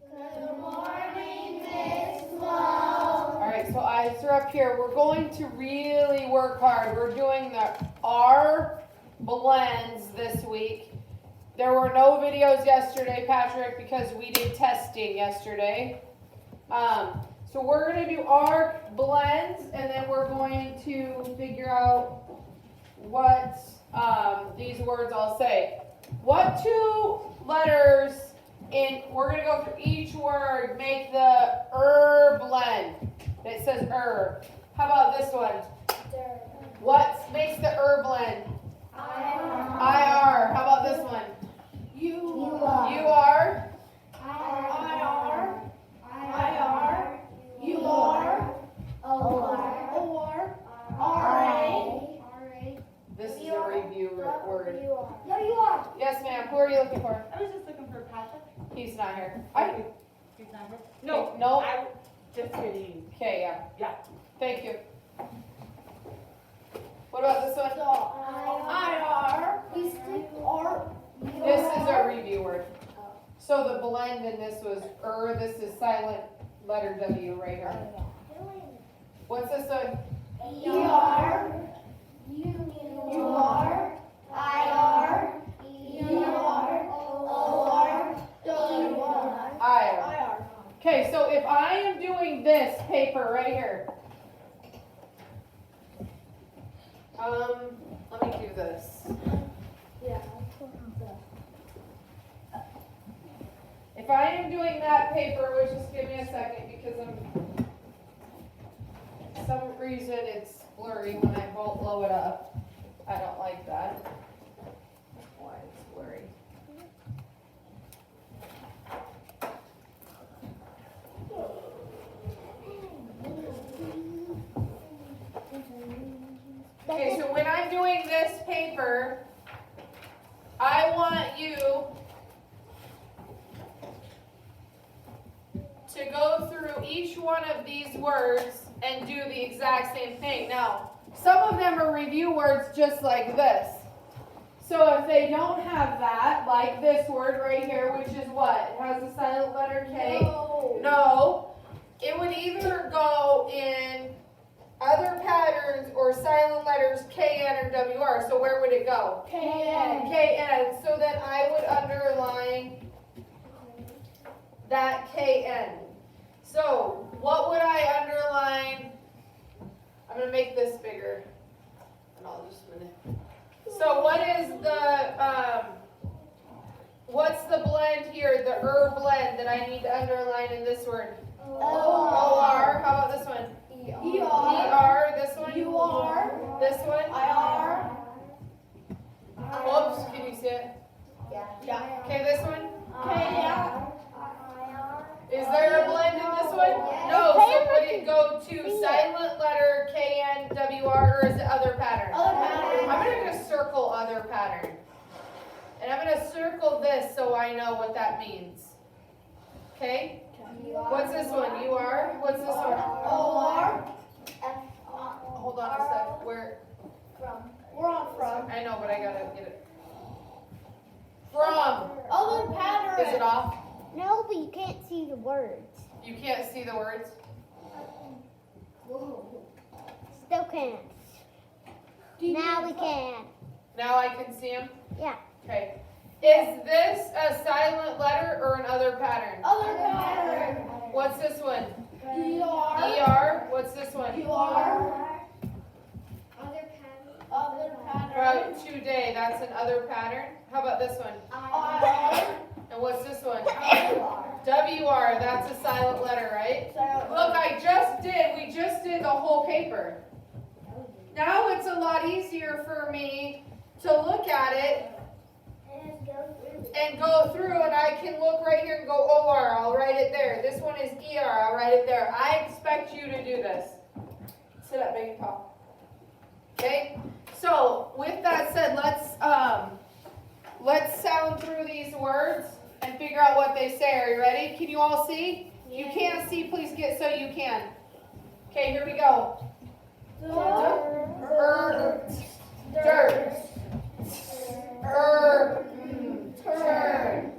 Good morning, Miss Flo. All right, so eyes are up here. We're going to really work hard. We're doing the R blends this week. There were no videos yesterday, Patrick, because we did testing yesterday. So we're going to do R blends, and then we're going to figure out what these words all say. What two letters we're going to go through each word, make the blend. It says How about this one? What makes the blend? IR. How about this one? You are. You are. This is a review word. No, you are. Yes, ma'am. Who are you looking for? I was just looking for Patrick. He's not here. He's not here? No. No. I'm just kidding. Okay, yeah. Yeah. Thank you. What about this one? This is a review word. So the blend in this was this is silent letter W right here. What's this one? IR. Okay, so if I am doing this paper right here, let me do this. If I am doing that paper, which just give me a second because for some reason it's blurry when I blow it up. I don't like that. Why it's blurry. Okay, so when I'm doing this paper, I want you to go through each one of these words and do the exact same thing. Now, some of them are review words just like this. So if they don't have that, like this word right here, which is what? It has a silent letter K. No. It would either go in other patterns or silent letters KN or WR. So where would it go? KN. KN. So then I would underline that KN. So what would I underline? I'm going to make this bigger. And I'll just a minute. So what is what's the blend here, the blend that I need to underline in this word? OR. How about this one? ER. This one? UR. This one? IR. Oops, can you see it? Yeah. Okay, this one? Yeah. Is there a blend in this one? No, so would it go to silent letter KN, WR, or is it other pattern? Other pattern. I'm going to just circle other pattern. And I'm going to circle this so I know what that means. Okay? What's this one? UR? What's this one? OR. Hold on a sec. Where? We're on from. I know, but I got to get it. From. Other pattern. Is it off? No, but you can't see the words. You can't see the words? Still can't. Now we can. Now I can see them? Yeah. Okay. Is this a silent letter or an other pattern? Other pattern. What's this one? ER. ER. What's this one? UR. Other pattern. Other pattern. Route today. That's an other pattern. How about this one? IR. And what's this one? WR. That's a silent letter, right? Look, we just did the whole paper. Now it's a lot easier for me to look at it and go through, and I can look right here and go OR, I'll write it there. This one is ER, I'll write it there. I expect you to do this. Sit up, big pop. Okay? So, with that said, let's sound through these words and figure out what they say. Are you ready? Can you all see? If you can't see, please get so you can. Okay, here we go. Dirt. Turn.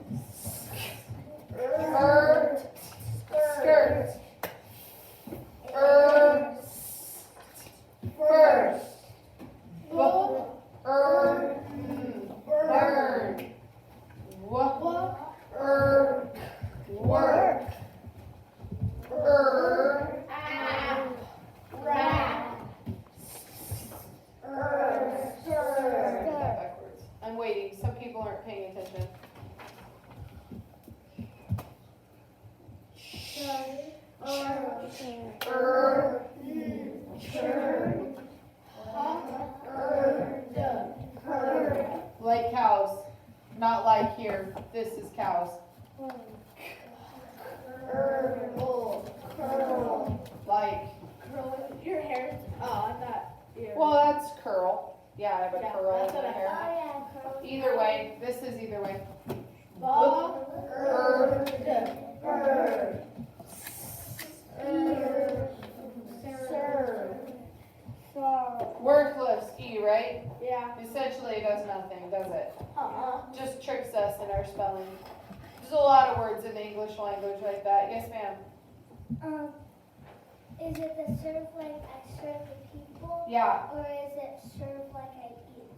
is cows. Like, Your hair's I thought well, that's curl. Yeah, I have a Yeah, curl that's in what my I hair. Oh, Either way, this is either way. Worthless, E, right? Yeah. Essentially it does nothing, does it? Uh-uh. Just tricks us in our spelling. There's a lot of words in the English language like that. Yes, ma'am. Is it the serve like I serve the people? Yeah. Or is it serve like I eat?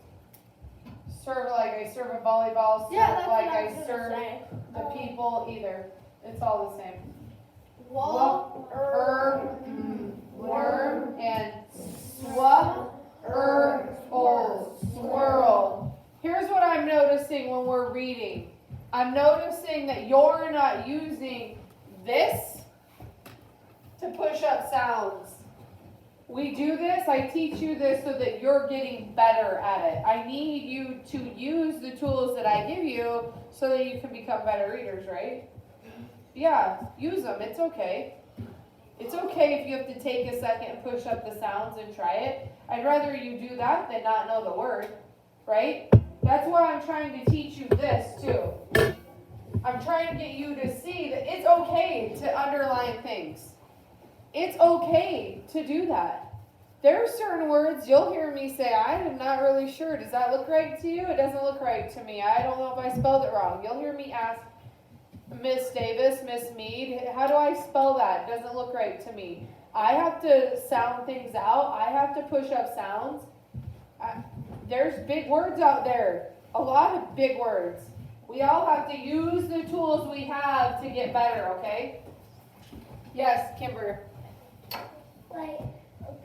Serve like I serve a volleyball, serve Yeah, that's like what I I was gonna serve say. the people, either. It's all the same. Worm, and swirl. Here's what I'm noticing when we're reading. I'm noticing that you're not using this to push up sounds. We do this, I teach you this so that you're getting better at it. I need you to use the tools that I give you so that you can become better readers, right? Yeah, use them, it's okay. It's okay if you have to take a second and push up the sounds and try it. I'd rather you do that than not know the word, right? That's why I'm trying to teach you this too. I'm trying to get you to see that it's okay to underline things. It's okay to do that. There are certain words you'll hear me say, I am not really sure. Does that look right to you? It doesn't look right to me. I don't know if I spelled it wrong. You'll hear me ask Miss Davis, Miss Mead, how do I spell that? It doesn't look right to me. I have to sound things out. I have to push up sounds. There's big words out there. A lot of big words. We all have to use the tools we have to get better, okay? Yes, Kimber. Like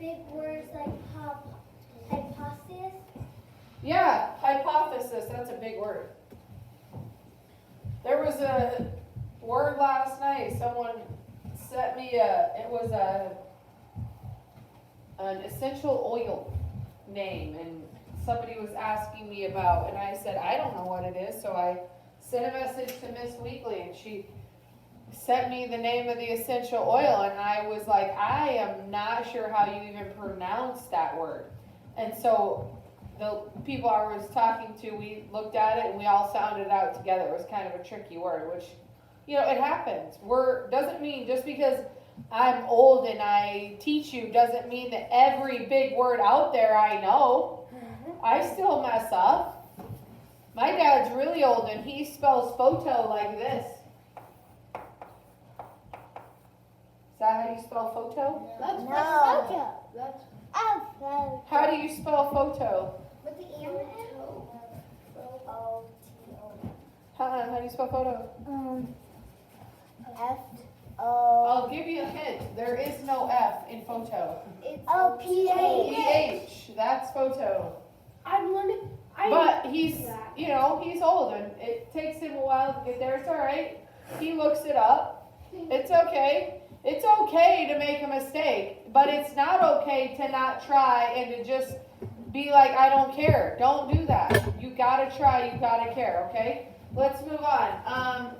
big words like hypothesis. Yeah, hypothesis, that's a big word. There was a word last night, someone sent me an essential oil name, and somebody was asking me about, and I said, I don't know what it is, so I sent a message to Miss Weekly, and she sent me the name of the essential oil, and I was like, I am not sure how you even pronounce that word. And so the people I was talking to, we looked at it and we all sounded it out together. It was kind of a tricky word, which, you know, it happens. Doesn't mean just because I'm old and I teach you doesn't mean that every big word out there I know. I still mess up. My dad's really old and he spells photo like this. Is that how you spell photo? That's Photo. That's Oh, How do you spell photo? with the ear and toe. How do you spell photo? F-O. I'll give you a hint. There is no F in photo. Oh, P-H. PH, that's photo. I'm learning. But he's, you know, he's old and it takes him a while to get there. It's all right. He looks it up. It's okay. It's okay to make a mistake, but it's not okay to not try and to just be like, I don't care. Don't do that. You gotta try, you gotta care, okay? Let's move on.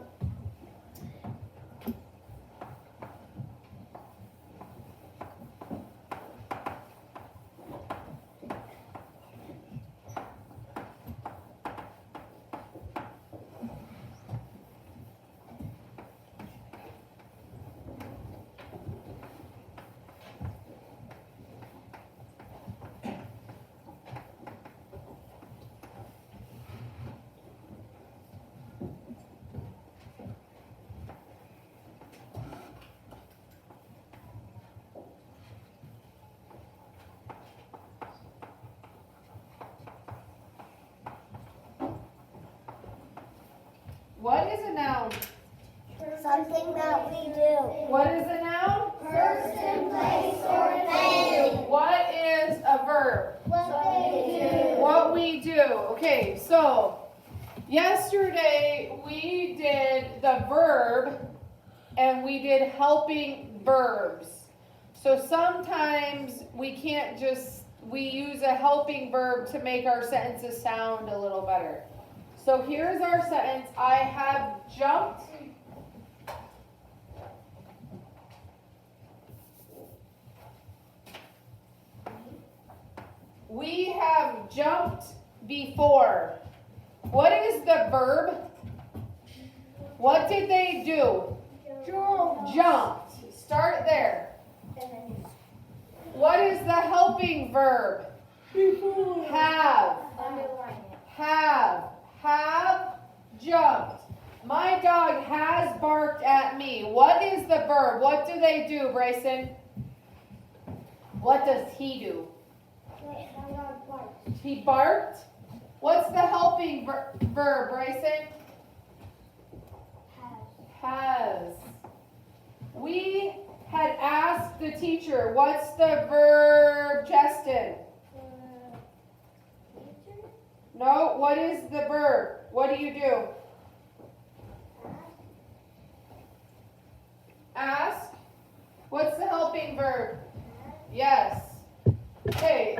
What is a noun? Something that we do. What is a noun? Person, place, or thing. What is a verb? What they do. What we do. Okay, so yesterday we did the verb and we did helping verbs. So sometimes we use a helping verb to make our sentences sound a little better. So here's our sentence. I have jumped. We have jumped before. What is the verb? What did they do? Jumped. Start there. What is the helping verb? Have. Underline it. Have jumped. My dog has barked at me. What is the verb? What do they do, Bryson? What does he do? He barked. What's the helping verb, Bryson? Has. We had asked the teacher, what's the verb, Justin? No, what is the verb? What do you do? Ask. What's the helping verb? Yes. Okay.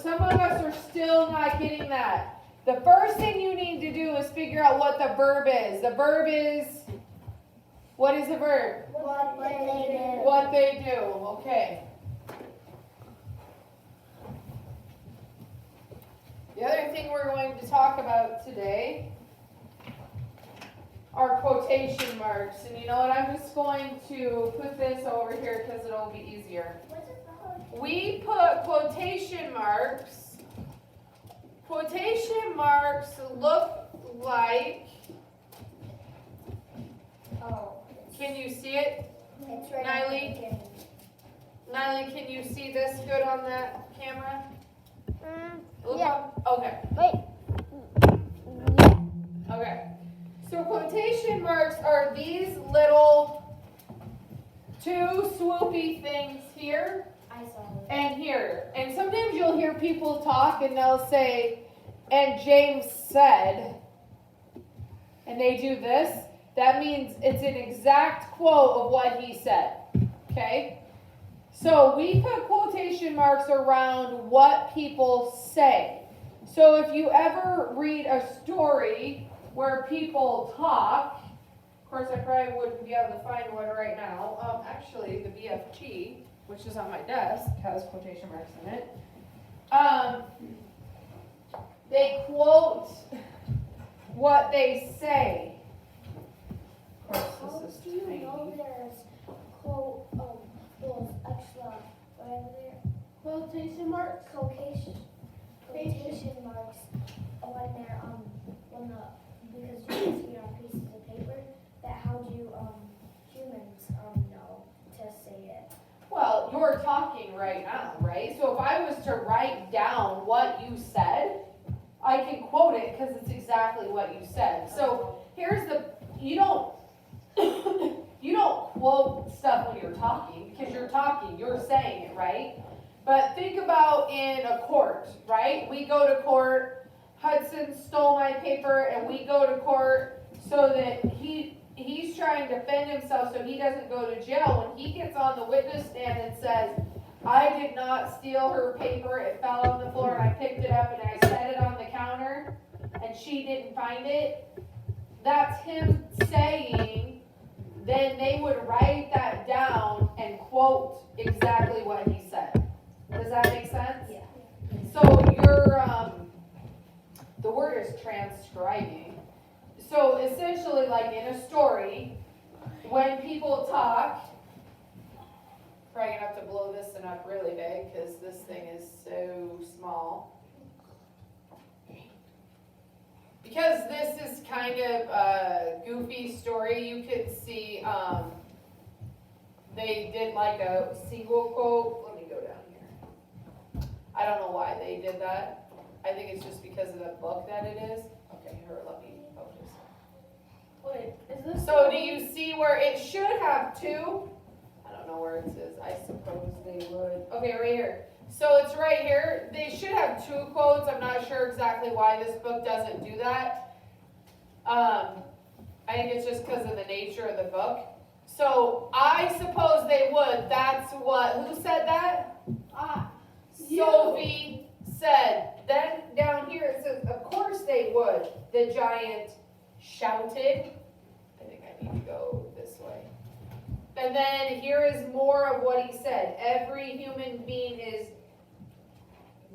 Some of us are still not getting that. The first thing you need to do is figure out what the verb is. The verb is, what is the verb? What they do. What they do. Okay. The other thing we're going to talk about today are quotation marks. And you know what? I'm just going to put this over here because it'll be easier. What's it called? We put quotation marks. Quotation marks look like, Oh. can you see it? It's right Niley? at the beginning. Niley, can you see this good on that camera? Look yeah. up. Okay. Wait. Okay. So quotation marks are these little two swoopy things here I saw it. and here. And sometimes you'll hear people talk and they'll say, and James said, and they do this. That means it's an exact quote of what he said. Okay? So we put quotation marks around what people say. So if you ever read a story where people talk, of course I probably wouldn't be able to find one right now. Actually, the BFG, which is on my desk, has quotation marks in it. They quote what they say. Of course, this is Do you tiny. know there's quote those extra whatever they're Quotation marks. quotation marks when they're when the because you can see it on pieces of paper. That how do humans know to say it? Well, you're talking right now, right? So if I was to write down what you said, I can quote it because it's exactly what you said. So here's you don't quote stuff when you're talking because you're talking, you're saying it, right? But think about in a court, right? We go to court, Hudson stole my paper, and we go to court so that he's trying to defend himself so he doesn't go to jail. When he gets on the witness stand and says, I did not steal her paper, it fell on the floor and I picked it up and I set it on the counter and she didn't find it, that's him saying, then they would write that down and quote exactly what he said. Does that make sense? Yeah. So the word is transcribing. So essentially, like in a story, when people talk, probably gonna have to blow this one up really big because this thing is so small. Because this is kind of a goofy story, you could see they did like a sequel quote. Let me go down here. I don't know why they did that. I think it's just because of the book that it is. Okay, here, let me focus. Wait, is this? So do you see where it should have two? I don't know where it says. I suppose they would. Okay, right here. So it's right here. They should have two quotes. I'm not sure exactly why this book doesn't do that. I think it's just because of the nature of the book. So I suppose they would. That's what, who said that? You. Sophie said, Then down here it says, of course they would. The giant shouted. I think I need to go this way. And then here is more of what he said. Every human being is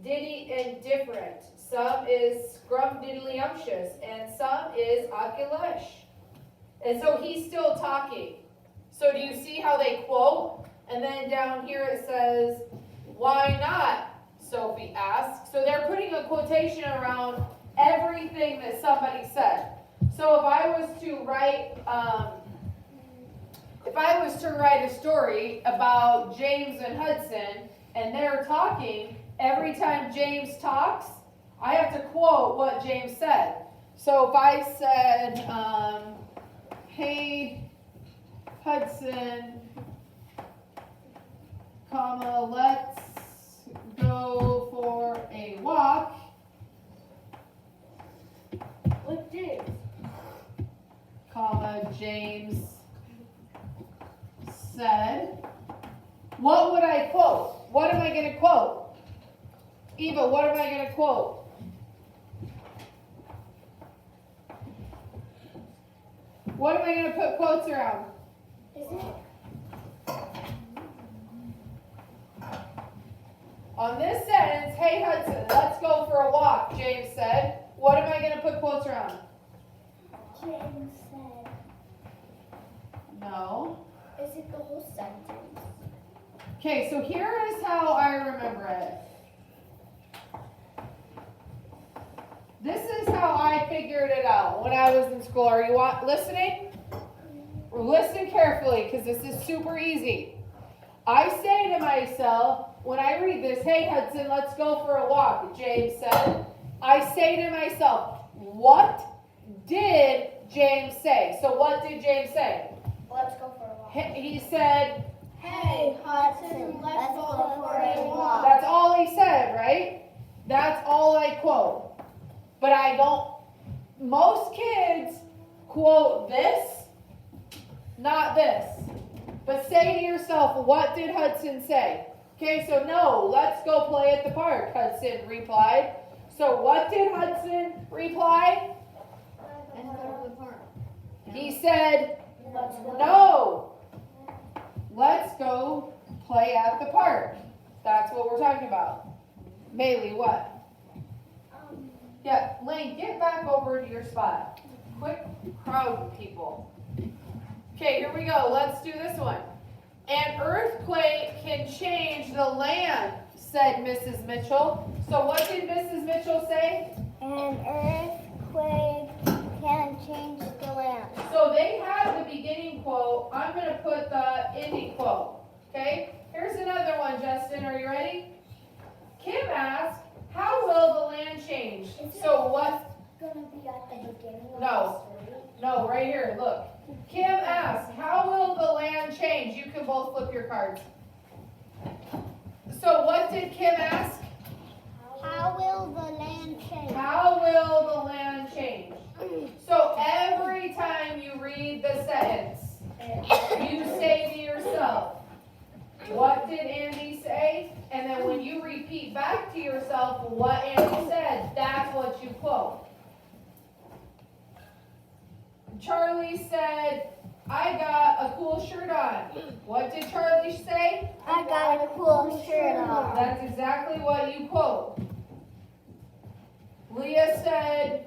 diddy and different. Some is scrumdiddlyumptious, and some is okulesh. And so he's still talking. So do you see how they quote? And then down here it says, why not? Sophie asked. So they're putting a quotation around everything that somebody said. So if I was to write a story about James and Hudson, and they're talking, every time James talks, I have to quote what James said. So if I said, hey, Hudson, comma, let's go for a walk. With James. Comma, James said. What would I quote? What am I going to quote? Eva, what am I going to quote? What am I going to put quotes around? Is it? On this sentence, hey Hudson, let's go for a walk, James said. What am I going to put quotes around? James said. No. Is it the whole sentence? Okay, so here is how I remember it. This is how I figured it out when I was in school. Are you listening? Listen carefully, because this is super easy. I say to myself, when I read this, hey Hudson, let's go for a walk, James said. I say to myself, what did James say? So what did James say? Let's go for a walk. He said, Hey, Hudson, let's go for a walk. that's all he said, right? That's all I quote. But I don't, most kids quote this, not this. But say to yourself, what did Hudson say? Okay, so no, let's go play at the park, Hudson replied. So what did Hudson reply? Let's go to the park. He said, Let's go. no, let's go play at the park. That's what we're talking about. Maylee, what? Yeah, Lane, get back over to your spot. Quick crowd, people. Okay, here we go. Let's do this one. An earthquake can change the land, said Mrs. Mitchell. So what did Mrs. Mitchell say? An earthquake can change the land. So they have the beginning quote. I'm going to put the ending quote. Okay? Here's another one, Justin. Are you ready? Kim asked, how will the land change? So what? Gonna be at the beginning of No. the story. No, right here. Look. Kim asked, how will the land change? You can both flip your cards. So what did Kim ask? How will the land change? How will the land change? So every time you read the sentence, you say to yourself, what did Andy say? And then when you repeat back to yourself what Andy said, that's what you quote. Charlie said, I got a cool shirt on. What did Charlie say? I got a cool shirt on. That's exactly what you quote. Leah said,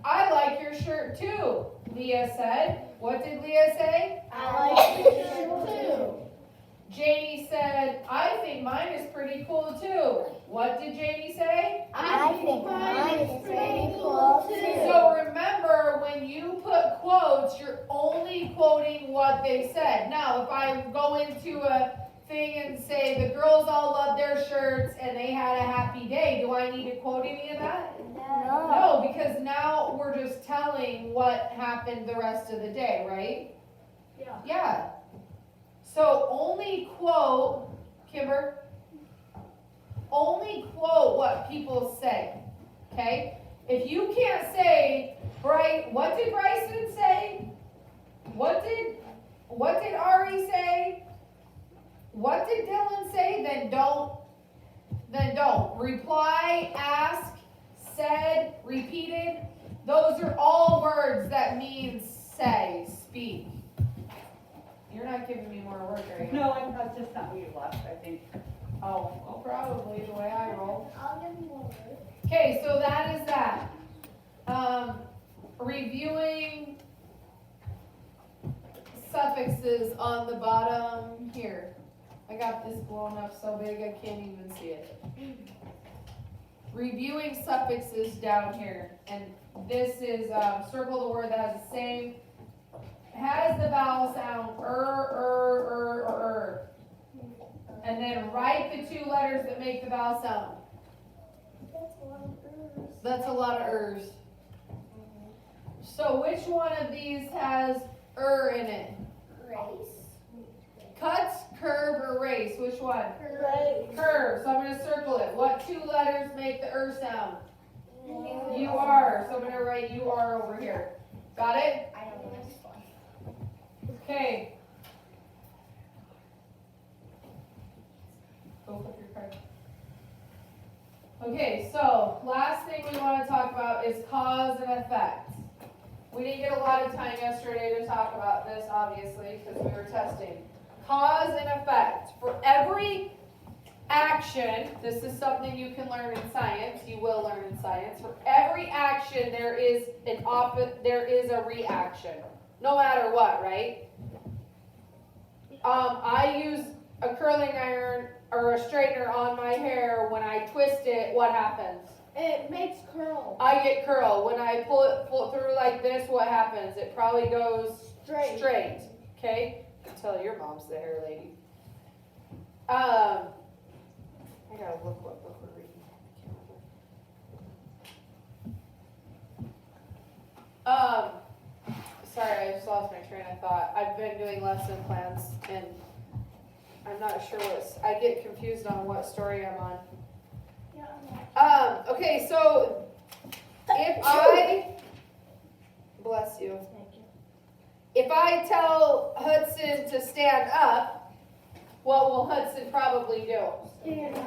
I like your shirt too, Leah said. What did Leah say? I like your shirt too. Janie said, I think mine is pretty cool too. What did Janie say? I think mine is pretty cool too. So remember, when you put quotes, you're only quoting what they said. Now, if I go into a thing and say the girls all love their shirts and they had a happy day, do I need to quote any of that? No, because now we're just telling what happened the rest of the day, right? Yeah. Yeah. So only quote, Kimber, only quote what people say, okay? If you can't say, what did Bryson say? What did Ari say? What did Dylan say? then don't. Reply, ask, said, repeated. Those are all words that mean say, speak. You're not giving me more work, are you? No, that's just not what you left, I think. Oh, well, probably the way I roll. I'll give you more work. Okay, so that is that. Reviewing suffixes on the bottom here. I got this blown up so big I can't even see it. Reviewing suffixes down here, and this is circle the word that has the same, has the vowel sound or, and then write the two letters that make the vowel sound. That's a lot of ers. That's a lot of ers. So which one of these has in it? Race. Cut, curve, or race? Which one? Right. Curve. So I'm going to circle it. What two letters make the sound? You are. So I'm going to write you are over here. Got it? I know this one. Okay. Go flip your card. Okay, so last thing we want to talk about is cause and effect. We didn't get a lot of time yesterday to talk about this, obviously, because we were testing. Cause and effect. For every action, this is something you can learn in science, you will learn in science. For every action, there is a reaction. No matter what, right? I use a curling iron or a straightener on my hair. When I twist it, what happens? It makes curl. I get curl. When I pull it through like this, what happens? It probably goes straight. Okay? Tell your mom's the hair lady. I gotta look what book we're reading. Sorry, I just lost my train of thought. I've been doing lesson plans and I'm not sure I get confused on what story I'm on. Okay, so if bless you. If I tell Hudson to stand up, what will Hudson probably do?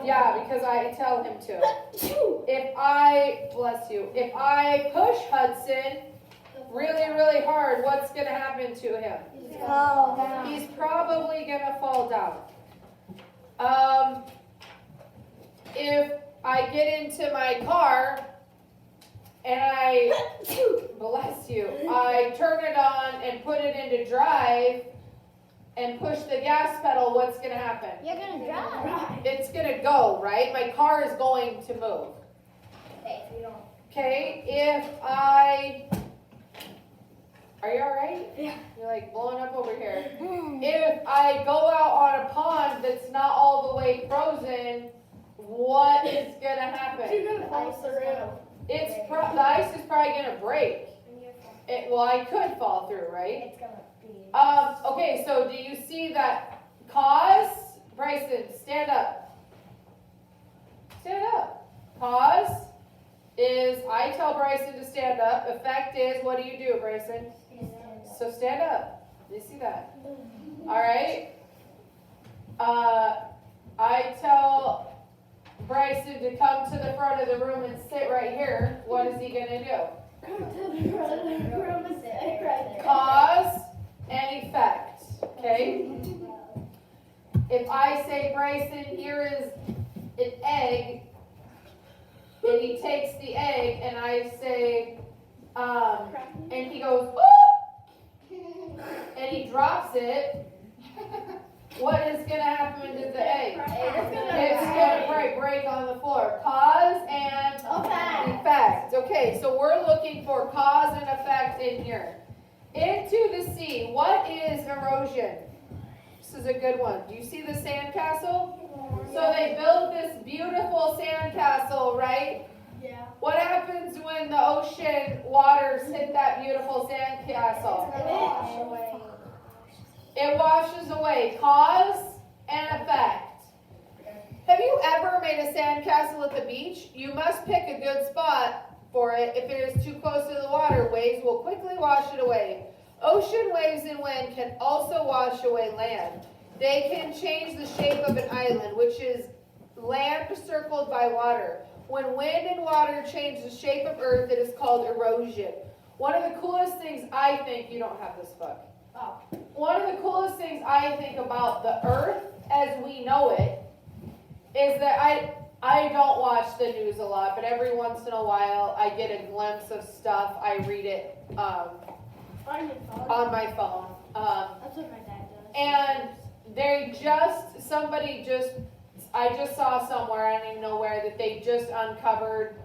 Yeah, because I tell him to. If I push Hudson really, really hard, what's going to happen to him? He's probably going to fall down. If I get into my car and I turn it on and put it into drive and push the gas pedal, what's going to happen? You're going to drive. It's going to go, right? My car is going to move. Okay, we don't. Okay, are you all right? Yeah. You're like blowing up over here. If I go out on a pond that's not all the way frozen, what is going to happen? You're gonna fall through. The ice is probably going to break. I could fall through, right? It's going to be. Okay, so do you see that cause? Bryson, stand up. Stand up. Cause is I tell Bryson to stand up. Effect is, what do you do, Bryson? So stand up. You see that? All right. I tell Bryson to come to the front of the room and sit right here. What is he going to do? Cause and effect. Okay? If I say, Bryson, here is an egg, and he takes the egg, and I say, and he goes, oh! And he drops it, what is going to happen to the egg? It's going to break on the floor. Cause and effect. Okay, so we're looking for cause and effect in here. Into the sea, what is erosion? This is a good one. Do you see the sandcastle? So they build this beautiful sandcastle, right? Yeah. What happens when the ocean waters hit that beautiful sandcastle? It washes away. Cause and effect. Have you ever made a sandcastle at the beach? You must pick a good spot for it. If it is too close to the water, waves will quickly wash it away. Ocean waves and wind can also wash away land. They can change the shape of an island, which is land circled by water. When wind and water change the shape of earth, it is called erosion. One of the coolest things I think, you don't have this book. Oh. One of the coolest things I think about the earth as we know it is that I don't watch the news a lot, but every once in a while I get a glimpse of stuff. I read it On your phone. on my phone. That's what my dad does. And I just saw somewhere, I don't even know where, that they just uncovered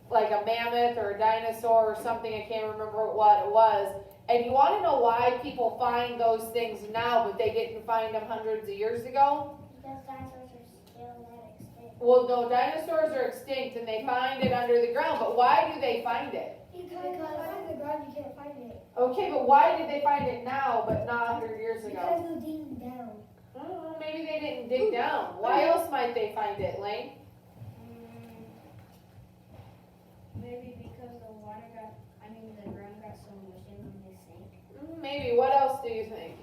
like a mammoth or a dinosaur or something, I can't remember what it was. And you want to know why people find those things now, but they didn't find them hundreds of years ago? Because dinosaurs are still not extinct. Well, no, dinosaurs are extinct and they find it under the ground, but why do they find it? Because under the ground you can't find it. Okay, but why did they find it now, but not 100 years ago? Because they're digging down. I don't know, maybe they didn't dig down. Why else might they find it, Lane? Maybe because the ground got so much in when they sank. Maybe. What else do you think?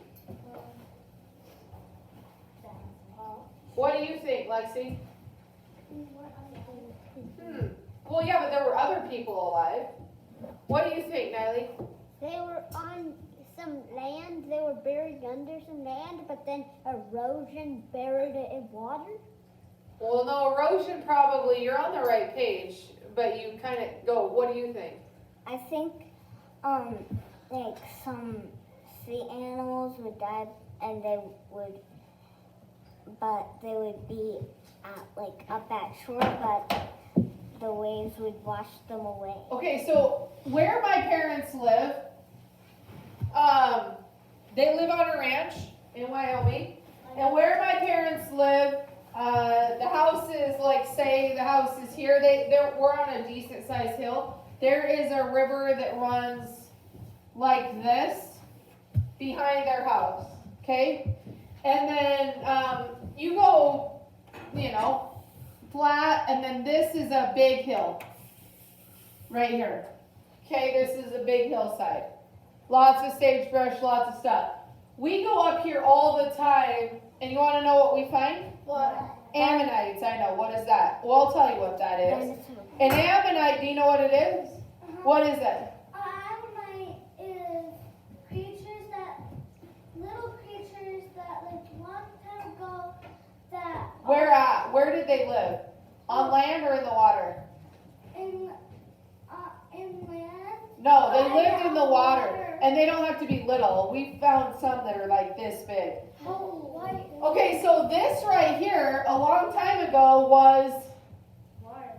What do you think, Lexi? Well, yeah, but there were other people alive. What do you think, Natalie? They were on some land, they were buried under some land, but then erosion buried it in water. Well, no, erosion probably, you're on the right page, but you kind of go, what do you think? I think, like some sea animals would die and they would be up at shore, but the waves would wash them away. Okay, so where my parents live, they live on a ranch in Wyoming, and where my parents live, the house is like, say the house is here, we're on a decent sized hill. There is a river that runs like this behind their house, okay? And then you go, flat, and then this is a big hill right here. Okay, this is a big hillside. Lots of sagebrush, lots of stuff. We go up here all the time, and you want to know what we find? What? Ammonites, I know. What is that? Well, I'll tell you what that is. An ammonite, do you know what it is? What is it? Ammonite is little creatures that long time ago that. Where at? Where did they live? On land or in the water? In land. No, they lived in the water. And they don't have to be little. We found some that are like this big. Oh, why? Okay, so this right here, a long time ago, was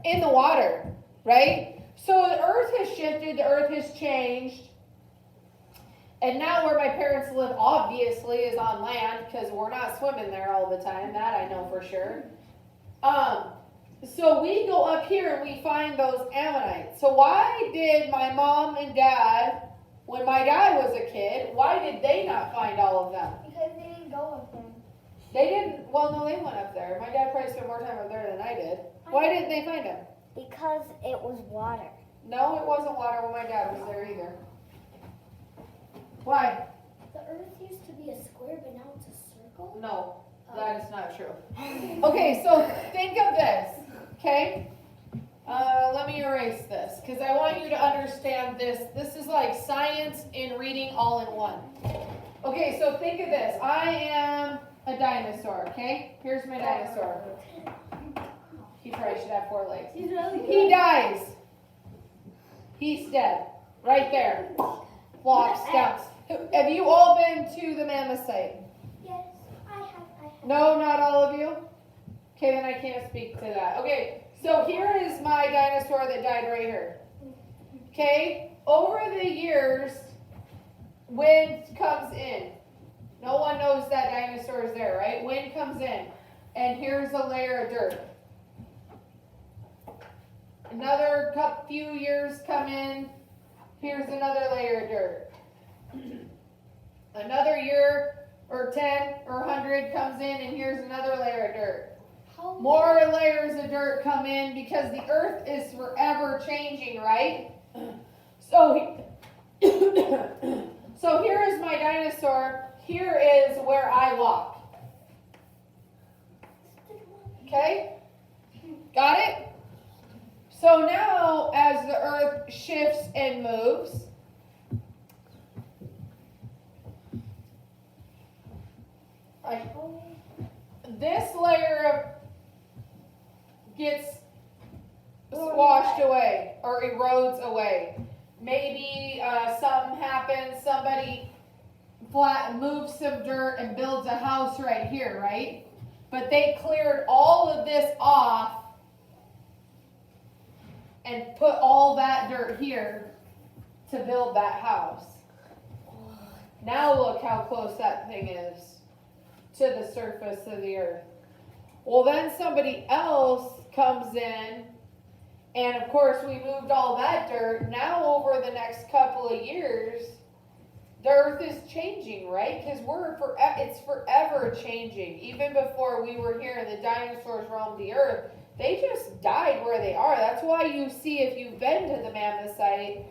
in the water, right? So the earth has shifted, the earth has changed. And now where my parents live, obviously, is on land, because we're not swimming there all the time. That I know for sure. So we go up here and we find those ammonites. So why did my mom and dad, when my dad was a kid, why did they not find all of them? Because they didn't go with them. They didn't, well, no, they went up there. My dad probably spent more time up there than I did. Why didn't they find them? Because it was water. No, it wasn't water when my dad was there either. Why? The earth used to be a square, but now it's a circle. No, that is not true. Okay, so think of this, okay? Let me erase this, because I want you to understand this. This is like science and reading all in one. Okay, so think of this. I am a dinosaur, okay? Here's my dinosaur. He probably should have 4 legs. He's really good. He dies. He's dead. Right there. Flops, stumps. Have you all been to the mammoth site? Yes, I have. No, not all of you? Okay, then I can't speak to that. Okay, so here is my dinosaur that died right here. Okay, over the years, wind comes in. No one knows that dinosaur is there, right? Wind comes in, and here's a layer of dirt. Another few years come in, here's another layer of dirt. Another year, or 10, or 100 comes in, and here's another layer of dirt. More layers of dirt come in because the earth is forever changing, right? So here is my dinosaur. Here is where I walk. Okay? Got it? So now, as the earth shifts and moves, this layer gets washed away or erodes away. Maybe something happens, somebody moves some dirt and builds a house right here, right? But they cleared all of this off and put all that dirt here to build that house. Now look how close that thing is to the surface of the earth. Well, then somebody else comes in, and of course we moved all that dirt. Now over the next couple of years, the earth is changing, right? Because it's forever changing. Even before we were here and the dinosaurs roamed the earth, they just died where they are. That's why you see, if you've been to the mammoth site,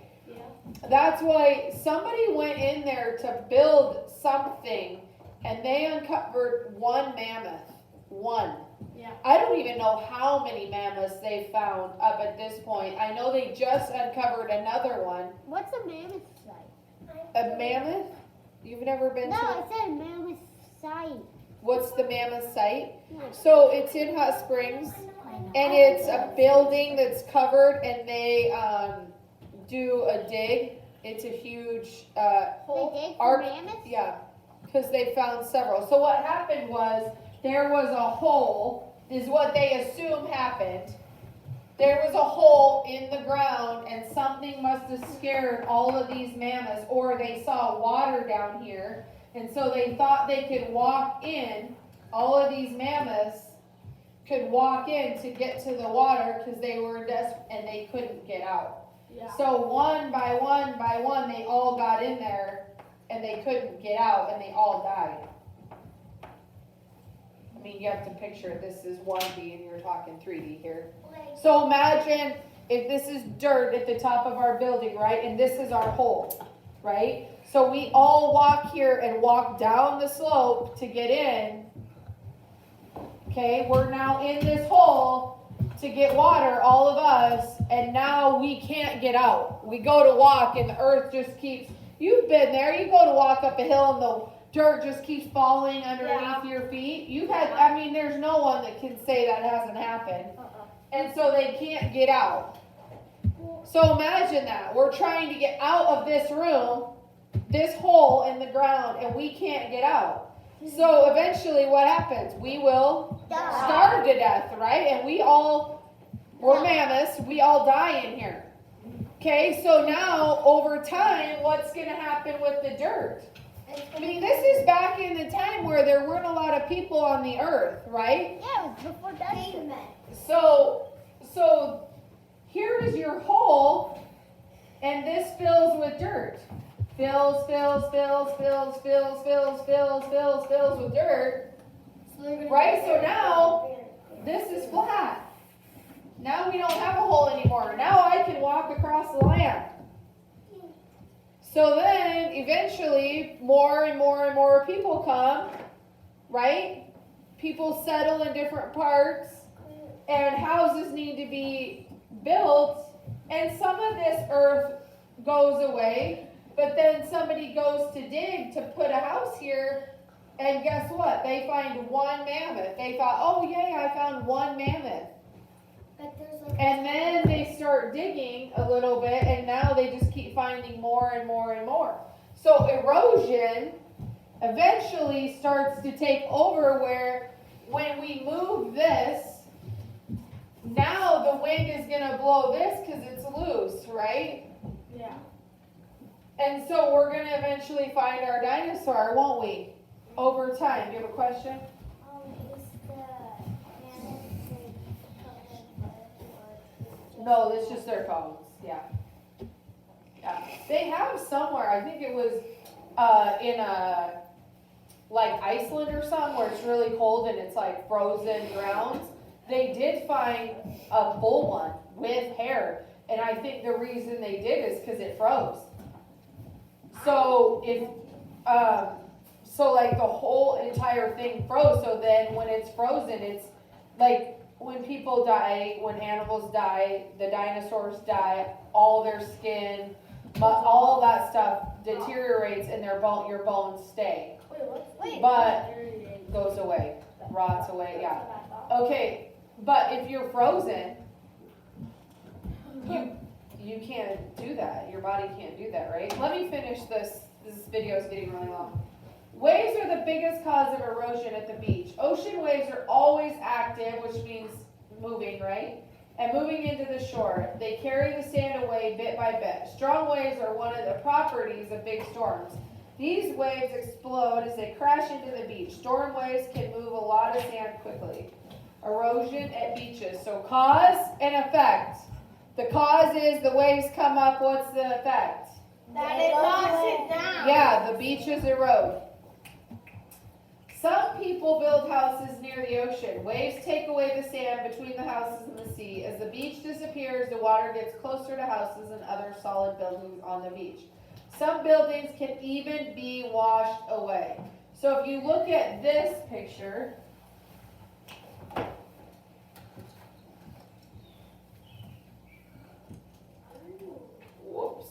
that's why somebody went in there to build something, and they uncovered one mammoth. One. Yeah. I don't even know how many mammoths they found up at this point. I know they just uncovered another one. What's a mammoth site? A mammoth? You've never been No, to? I said mammoth site. What's the mammoth site? Yeah. So it's in Hot Springs, and it's a building that's covered, and they do a dig. It's a huge They dig for mammoths? Yeah, because they found several. So what happened was there was a hole, is what they assume happened. There was a hole in the ground, and something must have scared all of these mammoths, or they saw water down here, and so they thought they could walk in. All of these mammoths could walk in to get to the water because they were desperate and they couldn't get out. Yeah. So one by one by one, they all got in there and they couldn't get out, and they all died. I mean, you have to picture this is 1D and you're talking 3D here. So imagine if this is dirt at the top of our building, right? And this is our hole, right? So we all walk here and walk down the slope to get in. Okay, we're now in this hole to get water, all of us, and now we can't get out. We go to walk and the earth just keeps, you've been there, you go to walk up a hill and the dirt just keeps falling underneath your feet. You've had, I mean, there's no one that can say that hasn't happened. And so they can't get out. So imagine that. We're trying to get out of this room, this hole in the ground, and we can't get out. So eventually what happens? We will starve to death, right? And we're mammoths, we all die in here. Okay, so now over time, what's going to happen with the dirt? I mean, this is back in the time where there weren't a lot of people on the earth, right? Yeah, it was before dinosaurs. So here is your hole, and this fills with dirt. Fills with dirt. Right? So now, this is flat. Now we don't have a hole anymore. Now I can walk across the land. So then, eventually, more and more and more people come, right? People settle in different parts, and houses need to be built, and some of this earth goes away, but then somebody goes to dig to put a house here, and guess what? They find one mammoth. They thought, oh yay, I found one mammoth. And then they start digging a little bit, and now they just keep finding more and more and more. So erosion eventually starts to take over, where when we move this, now the wind is going to blow this because it's loose, right? Yeah. And so we're going to eventually find our dinosaur, won't we? Over time. Do you have a question? No, it's just their phones. Yeah. Yeah. They have somewhere, I think it was in like Iceland or something, where it's really cold and it's like frozen grounds. They did find a full one with hair. And I think the reason they did is because it froze. So so like the whole entire thing froze. So then when it's frozen, like when people die, when animals die, the dinosaurs die, all their skin, all that stuff deteriorates and your bones stay. But goes away, rots away, yeah. Okay, but if you're frozen, you can't do that. Your body can't do that, right? Let me finish this. This video is getting really long. Waves are the biggest cause of erosion at the beach. Ocean waves are always active, which means moving, right? And moving into the shore. They carry the sand away bit by bit. Strong waves are one of the properties of big storms. These waves explode as they crash into the beach. Storm waves can move a lot of sand quickly. Erosion at beaches. So cause and effect. The cause is the waves come up. What's the effect? That it knocks it down. Yeah, the beaches erode. Some people build houses near the ocean. Waves take away the sand between the houses and the sea. As the beach disappears, the water gets closer to houses and other solid buildings on the beach. Some buildings can even be washed away. So if you look at this picture, whoops.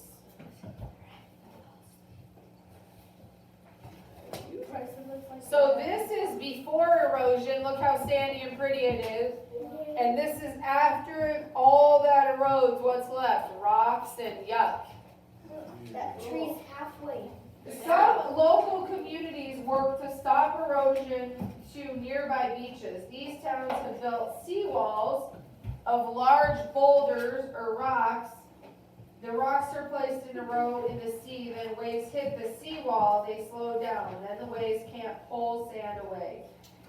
So this is before erosion. Look how sandy and pretty it is. And this is after all that erodes. What's left? Rocks and yuck. That tree's halfway. Some local communities work to stop erosion to nearby beaches. These towns have built seawalls of large boulders or rocks. The rocks are placed in a row in the sea, then waves hit the seawall, they slow down, and then the waves can't pull sand away.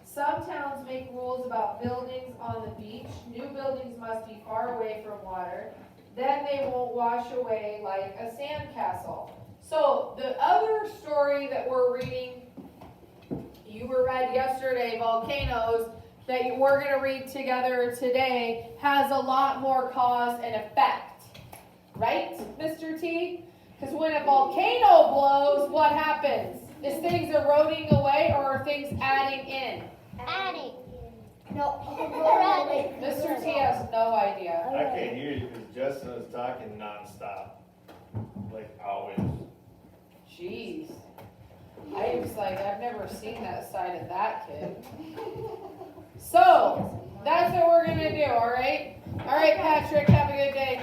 Some towns make rules about buildings on the beach. New buildings must be far away from water. Then they won't wash away like a sandcastle. So the other story that we're reading, you were read yesterday, volcanoes, that we're going to read together today, has a lot more cause and effect. Right, Mr. T? Because when a volcano blows, what happens? Is things eroding away or are things adding in? Adding. No. Mr. T has no idea. I can't hear you because Justin is talking nonstop, like always. Jeez. I was like, I've never seen that side of that kid. So, that's what we're going to do, all right? All right, Patrick, have a good day.